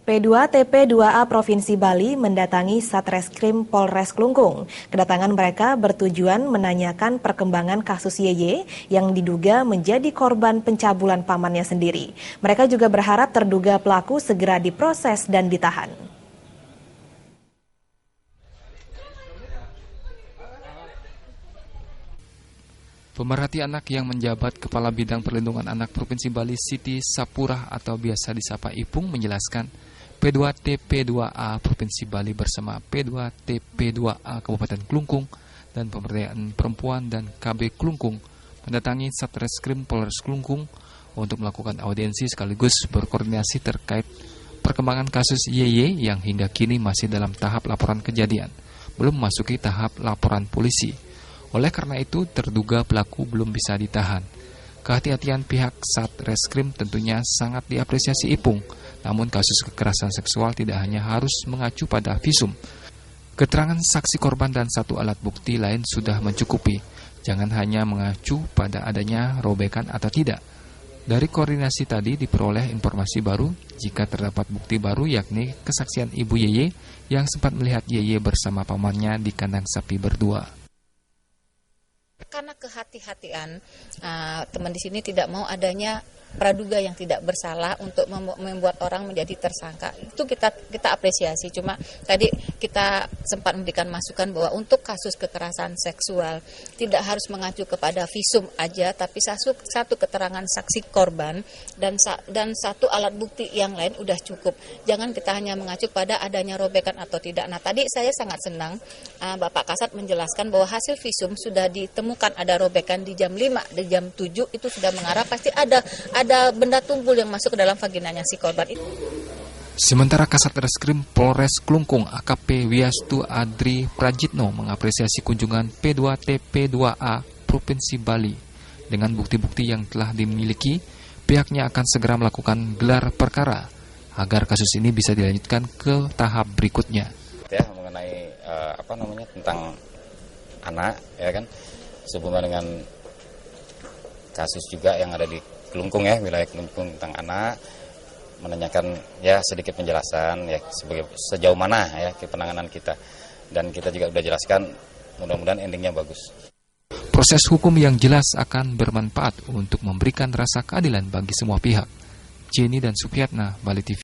P2TP2A Provinsi Bali mendatangi Satreskrim Polres Klungkung. Kedatangan mereka bertujuan menanyakan perkembangan kasus YY yang diduga menjadi korban pencabulan pamannya sendiri. Mereka juga berharap terduga pelaku segera diproses dan ditahan. Pemerhati anak yang menjabat Kepala Bidang Perlindungan Anak Provinsi Bali Siti Sapurah atau biasa disapa Ipung menjelaskan P2TP2A Provinsi Bali bersama P2TP2A Kabupaten Klungkung dan Pemberdayaan Perempuan dan KB Klungkung mendatangi Satreskrim Polres Klungkung untuk melakukan audiensi sekaligus berkoordinasi terkait perkembangan kasus YY yang hingga kini masih dalam tahap laporan kejadian, belum memasuki tahap laporan polisi. Oleh karena itu, terduga pelaku belum bisa ditahan. Kehati-hatian pihak Satreskrim tentunya sangat diapresiasi Ipung. Namun kasus kekerasan seksual tidak hanya harus mengacu pada visum. Keterangan saksi korban dan satu alat bukti lain sudah mencukupi. Jangan hanya mengacu pada adanya robekan atau tidak. Dari koordinasi tadi diperoleh informasi baru jika terdapat bukti baru, yakni kesaksian Ibu YY yang sempat melihat YY bersama pamannya di kandang sapi berdua. Karena kehati-hatian, teman di sini tidak mau adanya praduga yang tidak bersalah untuk membuat orang menjadi tersangka. Itu kita apresiasi. Cuma tadi kita sempat memberikan masukan bahwa untuk kasus kekerasan seksual tidak harus mengacu kepada visum aja, tapi satu keterangan saksi korban dan satu alat bukti yang lain udah cukup. Jangan kita hanya mengacu pada adanya robekan atau tidak. Nah, tadi saya sangat senang Bapak Kasat menjelaskan bahwa hasil visum sudah ditemukan ada robekan di jam 5, di jam 7 itu sudah mengarah pasti ada benda tumpul yang masuk ke dalam vaginanya si korban itu. Sementara Kasat Reskrim Polres Klungkung AKP Wiastu Adri Prajitno mengapresiasi kunjungan P2TP2A Provinsi Bali. Dengan bukti-bukti yang telah dimiliki, pihaknya akan segera melakukan gelar perkara agar kasus ini bisa dilanjutkan ke tahap berikutnya. Ya, mengenai tentang anak, ya kan, sehubungan dengan kasus juga yang ada di Klungkung, ya, wilayah Klungkung tentang anak, menanyakan ya sedikit penjelasan ya sejauh mana ya penanganan kita, dan kita juga sudah jelaskan, mudah-mudahan endingnya bagus. Proses hukum yang jelas akan bermanfaat untuk memberikan rasa keadilan bagi semua pihak. Jenny dan Supriyatna, Bali TV.